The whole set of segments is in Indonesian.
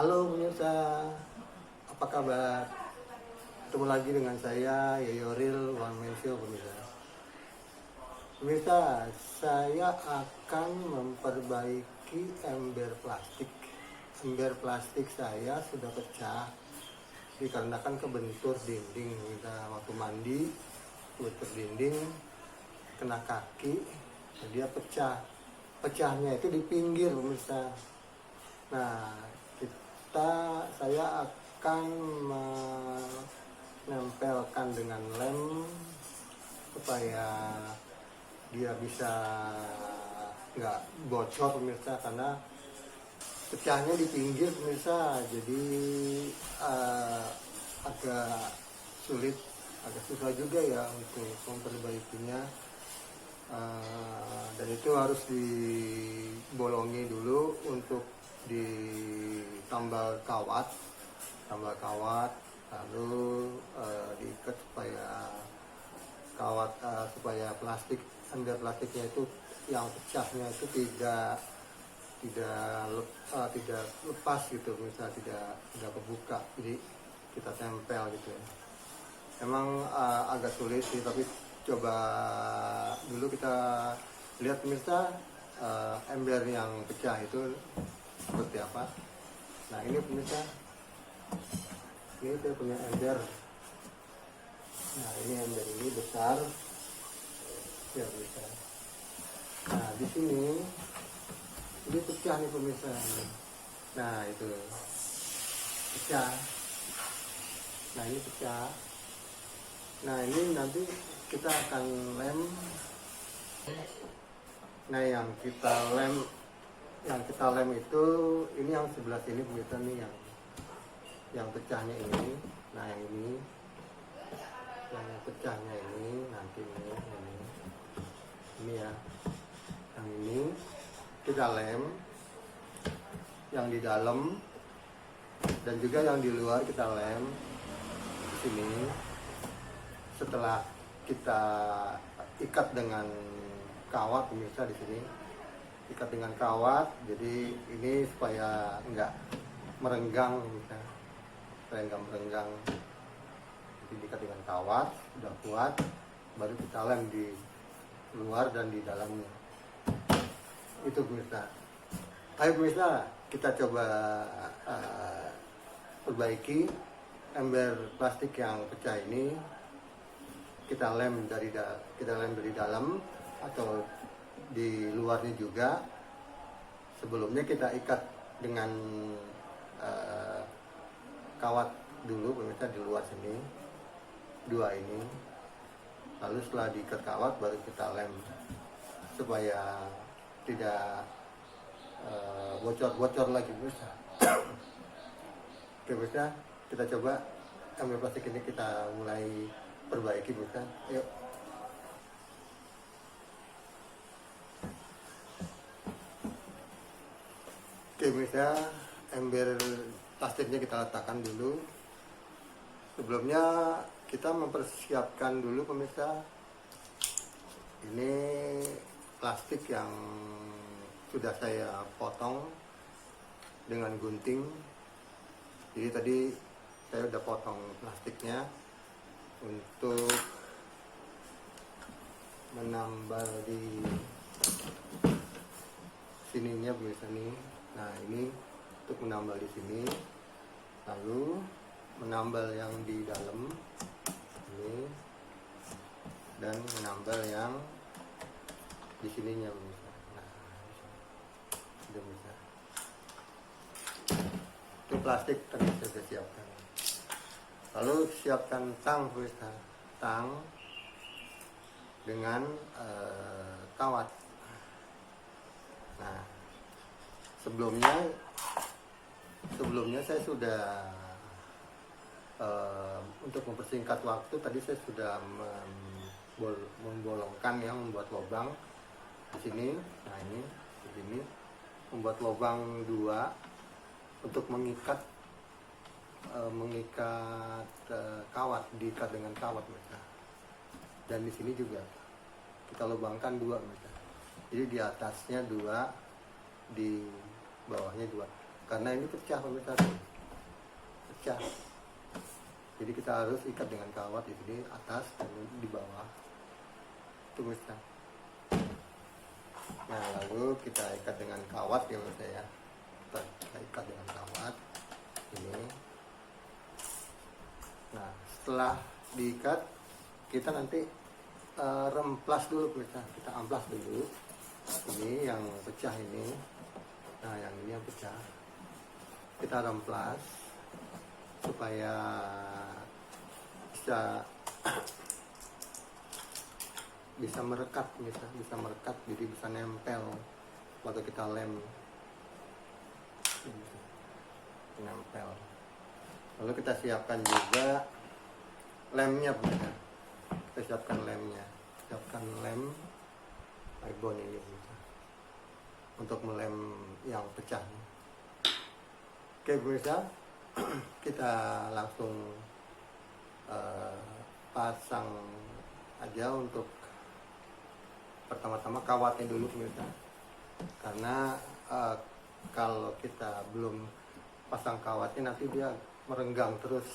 Halo pemirsa, apa kabar? Ketemu lagi dengan saya Yoyoril One Man Show pemirsa. Pemirsa, saya akan memperbaiki ember plastik. Ember plastik saya sudah pecah dikarenakan kebentur dinding. Kita waktu mandi, kebentur dinding, kena kaki, dia pecah. Pecahnya itu di pinggir pemirsa. Nah, saya akan menempelkan dengan lem supaya dia bisa nggak bocor pemirsa, karena pecahnya di pinggir pemirsa, jadi agak sulit, agak susah juga ya untuk memperbaikinya. Dan itu harus dibolongi dulu untuk ditambal kawat, lalu diikat supaya kawat supaya ember plastiknya itu yang pecahnya itu tidak lepas gitu, misalnya tidak kebuka, jadi kita tempel gitu ya. Emang agak sulit sih, tapi coba dulu kita lihat pemirsa ember yang pecah itu seperti apa. Nah ini pemirsa, ini saya punya ember. Nah ini ember ini besar ya pemirsa. Nah di sini ini pecah nih pemirsa. Nah itu pecah. Nah ini pecah. Nah ini nanti kita akan lem. Nah yang kita lem itu ini yang sebelah sini pemirsa nih, yang pecahnya ini. Nah yang ini yang pecahnya ini nanti ini ya, yang ini kita lem, yang di dalam dan juga yang di luar kita lem di sini. Setelah kita ikat dengan kawat pemirsa di sini, ikat dengan kawat, jadi ini supaya enggak merenggang pemirsa, supaya enggak merenggang. Jadi diikat dengan kawat, sudah kuat, baru kita lem di luar dan di dalamnya. Itu pemirsa. Ayo pemirsa, kita coba perbaiki ember plastik yang pecah ini. Kita lem dari dalam atau di luarnya juga. Sebelumnya kita ikat dengan kawat dulu pemirsa di luar sini, dua ini. Lalu setelah diikat kawat baru kita lem supaya tidak bocor-bocor lagi pemirsa. Oke pemirsa, kita coba ember plastik ini kita mulai perbaiki pemirsa. Yuk. Oke pemirsa, ember plastiknya kita letakkan dulu. Sebelumnya kita mempersiapkan dulu pemirsa. Ini plastik yang sudah saya potong dengan gunting. Jadi tadi saya udah potong plastiknya untuk menambal di sininya pemirsa nih. Nah ini untuk menambal di sini, lalu menambal yang di dalam ini dan menambal yang di sininya pemirsa. Nah sudah pemirsa, itu plastik tadi saya sudah siapkan. Lalu siapkan tang pemirsa, tang dengan kawat. Nah sebelumnya saya sudah untuk mempersingkat waktu tadi saya sudah membolongkan, yang membuat lubang di sini. Nah ini di sini membuat lubang 2 untuk mengikat kawat, diikat dengan kawat mereka. Dan di sini juga kita lubangkan 2 mereka. Jadi di atasnya 2, di bawahnya 2. karena ini pecah pemirsa, pecah. Jadi kita harus ikat dengan kawat di sini atas dan di bawah, itu pemirsa. Nah lalu kita ikat dengan kawat ya pemirsa ya, kita ikat dengan kawat ini. Nah setelah diikat kita nanti remplas dulu pemirsa, kita amplas dulu ini yang pecah ini. Nah yang ini yang pecah kita remplas supaya bisa merekat pemirsa, bisa merekat, jadi bisa nempel waktu kita lem, nempel. Lalu kita siapkan juga lemnya pemirsa, kita siapkan lemnya, siapkan lem ibon ini pemirsa, untuk melem yang pecah. Oke pemirsa, kita langsung pasang aja untuk pertama-tama kawatnya dulu pemirsa, karena kalau kita belum pasang kawatnya nanti dia merenggang terus.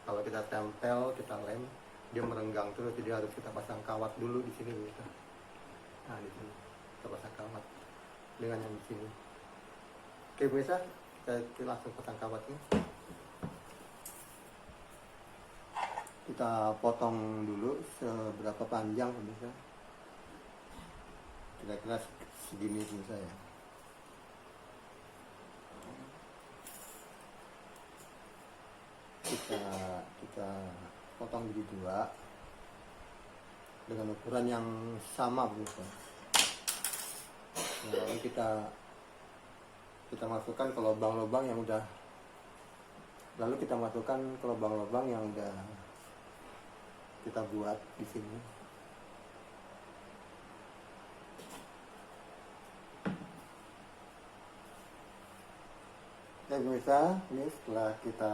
Kalau kita tempel, kita lem, dia merenggang terus, jadi harus kita pasang kawat dulu di sini pemirsa. Nah di sini kita pasang kawat dengan yang di sini. Oke pemirsa, kita langsung pasang kawatnya. Kita potong dulu seberapa panjang pemirsa, kira-kira segini pemirsa ya. Kita potong jadi dua dengan ukuran yang sama pemirsa. Nah, lalu kita masukkan ke lubang-lubang yang udah, lalu kita masukkan ke lubang-lubang yang udah kita buat di sini. Oke pemirsa, ini setelah kita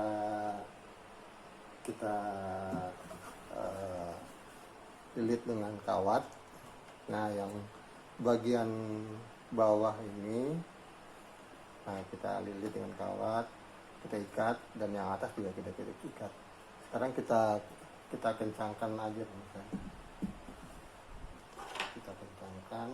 lilit dengan kawat. Nah yang bagian bawah ini, nah kita lilit dengan kawat, kita ikat, dan yang atas juga kita ikat. Sekarang kita kencangkan aja pemirsa, kita kencangkan.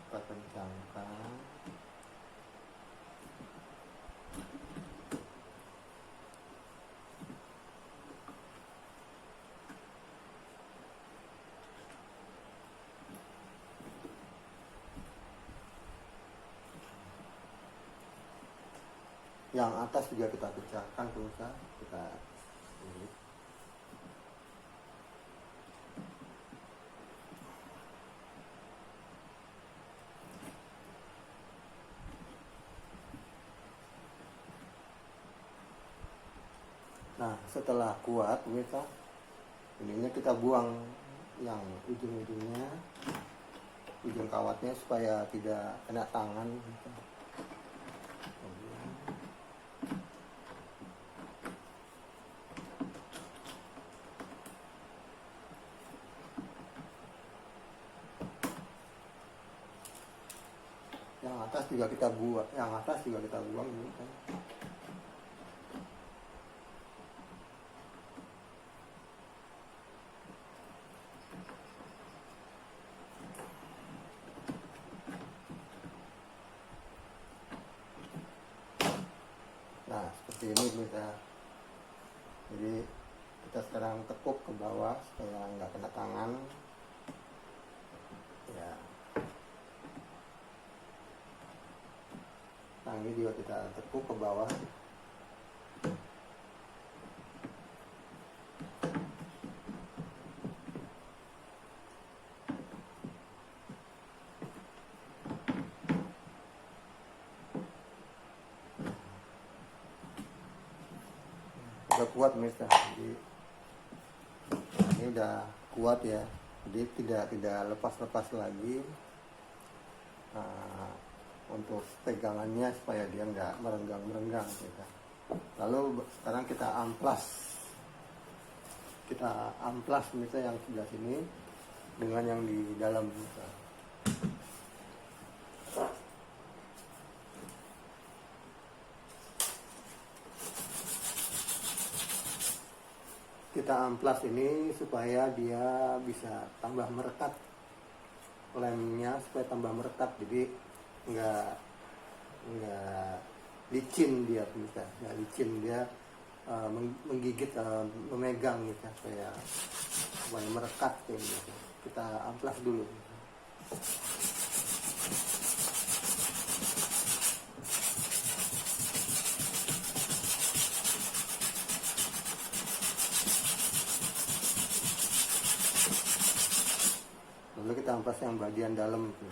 Kita kencangkan. Yang atas juga kita pecahkan pemirsa, kita ini. Nah setelah kuat pemirsa, ininya kita buang yang ujung-ujungnya, ujung kawatnya, supaya tidak kena tangan pemirsa. Yang atas juga kita buang, pemirsa. Nah seperti ini pemirsa. Jadi kita sekarang tekuk ke bawah supaya nggak kena tangan ya. Nah ini juga kita tekuk ke bawah. Udah kuat pemirsa, jadi ini udah kuat ya, jadi tidak lepas lagi. Nah, untuk pegangannya supaya dia nggak merenggang gitu. Lalu sekarang kita amplas kita amplas misalnya yang sebelah sini dengan yang di dalam pemirsa. Kita amplas ini supaya dia bisa tambah merekat, lemnya supaya tambah merekat, jadi nggak licin dia pemirsa, nggak licin dia, menggigit, memegang gitu supaya merekat gitu. Kita amplas dulu. Lalu kita amplas yang bagian dalam gitu.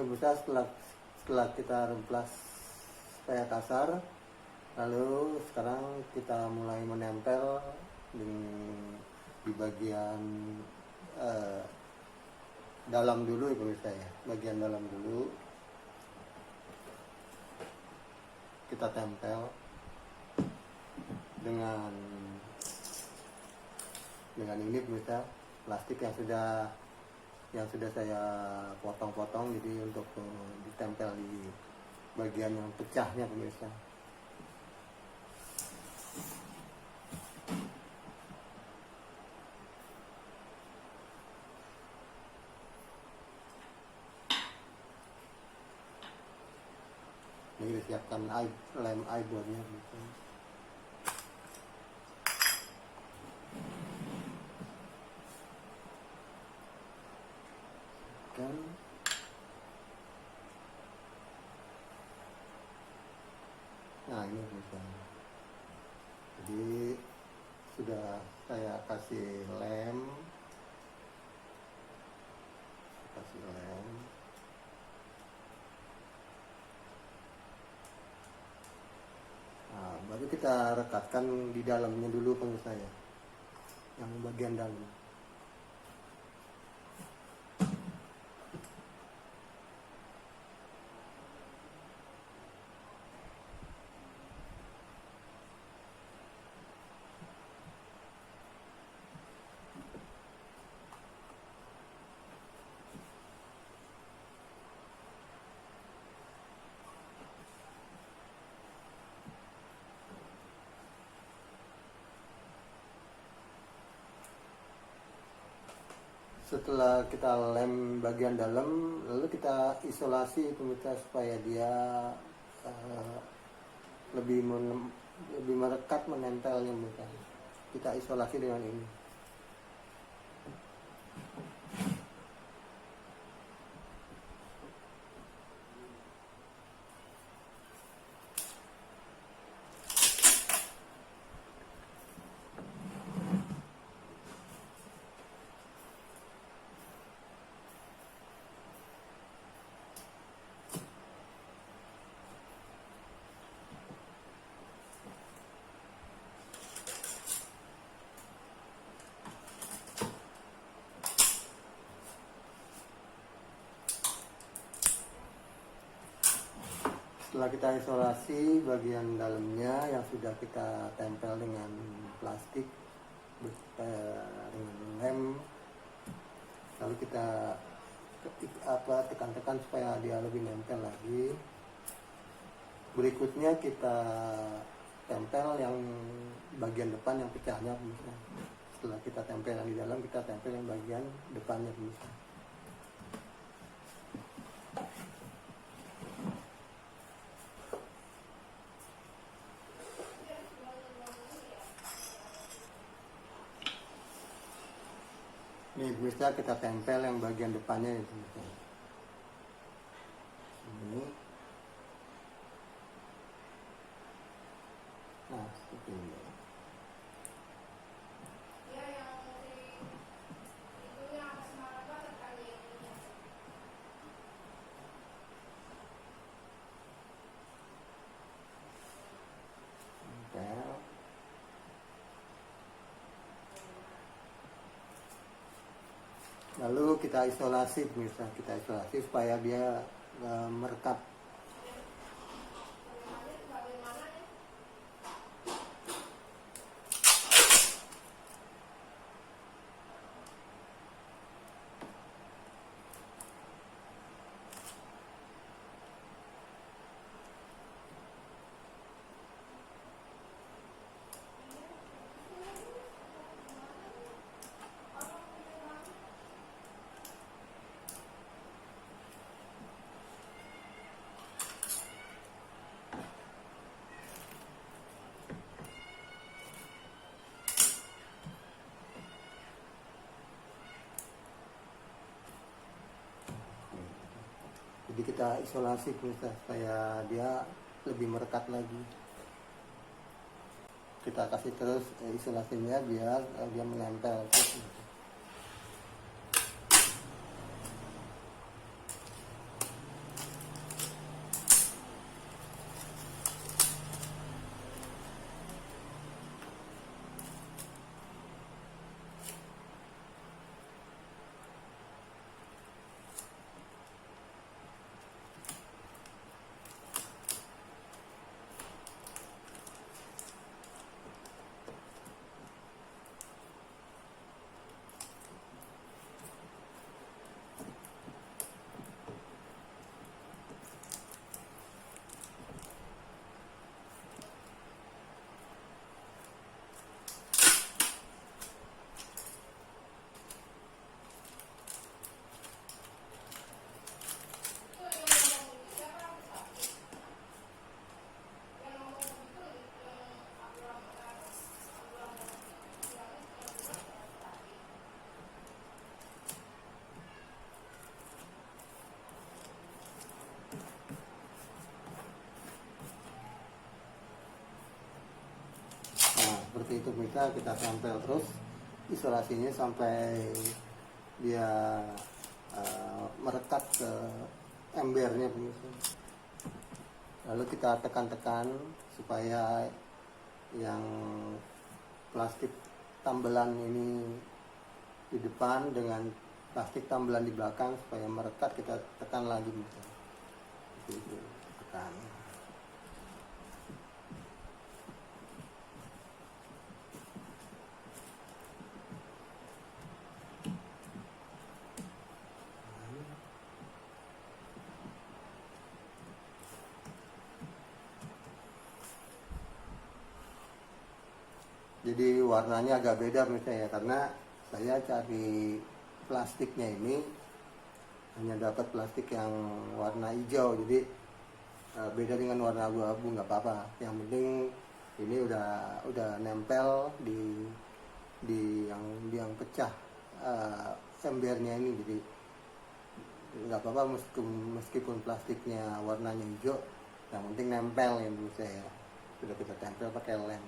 Bisa setelah kita remplas supaya kasar, lalu sekarang kita mulai menempel di bagian dalam dulu ya pemirsa ya, bagian dalam dulu kita tempel dengan ini pemirsa, plastik yang sudah saya potong-potong, jadi untuk ditempel di bagian yang pecahnya pemirsa. Ini disiapkan lem eyeballnya pemirsa. Nah ini pemirsa, jadi sudah saya kasih lem, nah baru kita rekatkan di dalamnya dulu pemirsa ya, yang bagian dalam. Setelah kita lem bagian dalam, lalu kita isolasi pemirsa supaya dia lebih merekat, menempelnya pemirsa. Kita isolasi dengan ini. Setelah kita isolasi bagian dalamnya yang sudah kita tempel dengan plastik dengan lem, lalu kita tekan-tekan supaya dia lebih nempel lagi. Berikutnya kita tempel yang bagian depan yang pecahnya pemirsa. Setelah kita tempel yang di dalam, kita tempel yang bagian depannya pemirsa. Ini bisa kita tempel yang bagian depannya itu. Ini. ini. Tempel. Lalu kita isolasi, pemirsa, kita isolasi supaya dia merekat. Jadi kita isolasi, pemirsa, supaya dia lebih merekat lagi. Kita kasih terus isolasinya biar dia menempel terus. Seperti itu, kita tempel terus isolasinya sampai dia merekat ke embernya, pemirsa. Lalu kita tekan-tekan supaya yang plastik tambelan ini di depan dengan plastik tambelan di belakang supaya merekat, kita tekan lagi, pemirsa. Itu tekan. Jadi warnanya agak beda, pemirsa, ya, karena saya cari plastiknya ini hanya dapat plastik yang warna hijau, jadi beda dengan warna abu-abu, nggak apa-apa. Yang penting ini udah nempel di yang pecah embernya ini, jadi nggak apa-apa meskipun plastiknya warnanya hijau, yang penting nempel ya, pemirsa, ya. Sudah kita tempel pakai lem.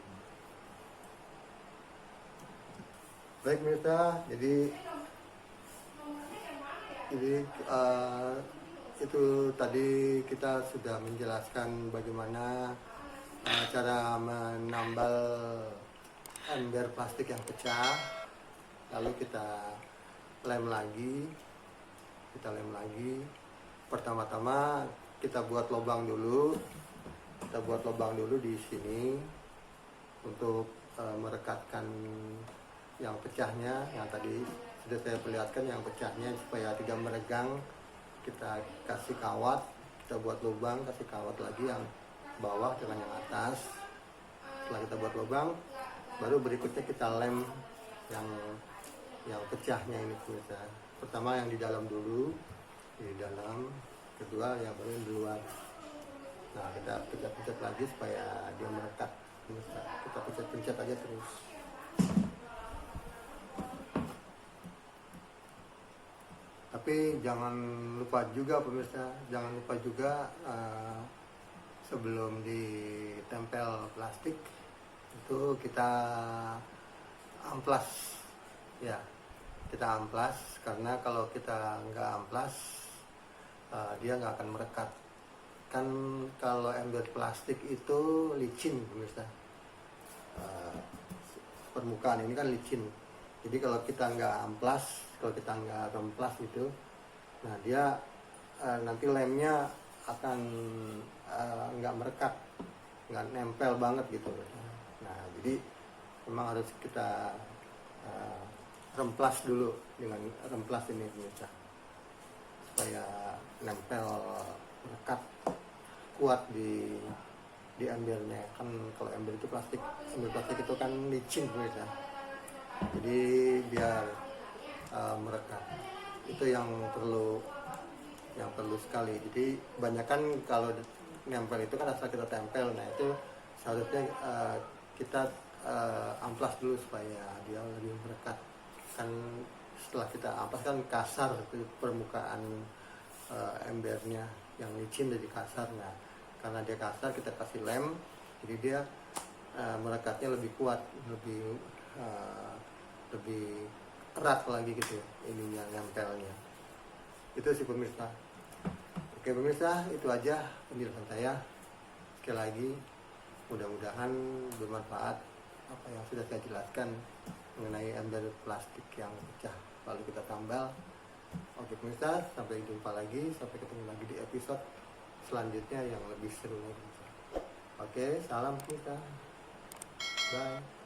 Baik, pemirsa, jadi itu tadi kita sudah menjelaskan bagaimana cara menambal ember plastik yang pecah. Lalu kita lem lagi. Pertama-tama kita buat lubang dulu. Di sini untuk merekatkan yang pecahnya, yang tadi sudah saya perlihatkan yang pecahnya, supaya tidak meregang. Kita kasih kawat, kita buat lubang, kasih kawat lagi yang bawah dengan yang atas. Setelah kita buat lubang, baru berikutnya kita lem yang pecahnya ini, pemirsa. Pertama yang di dalam dulu, kedua yang baru di luar. Nah, kita pencet-pencet lagi supaya dia merekat, pemirsa. Kita pencet-pencet aja terus. Tapi jangan lupa juga, pemirsa, sebelum ditempel plastik, itu kita amplas ya, kita amplas karena kalau kita nggak amplas dia nggak akan merekat. Kan kalau ember plastik itu licin pemirsa, permukaan ini kan licin, jadi kalau kita nggak amplas, kalau kita nggak remplas gitu, nah dia nanti lemnya akan nggak merekat, nggak nempel banget gitu. Nah jadi memang harus kita remplas dulu dengan remplas ini pemirsa, supaya nempel merekat kuat di embernya. Kan kalau ember itu plastik, ember plastik itu kan licin pemirsa, jadi biar merekat itu yang perlu sekali. Jadi kebanyakan kalau nempel itu kan asal kita tempel, nah itu seharusnya kita amplas dulu supaya dia lebih merekat. Kan setelah kita amplas kan kasar permukaan embernya, yang licin jadi kasar. Nah karena dia kasar, kita kasih lem, jadi dia merekatnya lebih kuat, lebih erat lagi gitu ininya, nempelnya. Itu sih pemirsa. Oke pemirsa, itu aja penjelasan saya. Sekali lagi mudah-mudahan bermanfaat apa yang sudah saya jelaskan mengenai ember plastik yang pecah lalu kita tambal. Oke pemirsa, sampai jumpa lagi, sampai ketemu lagi di episode selanjutnya yang lebih seru lagi. Oke, salam pemirsa, bye.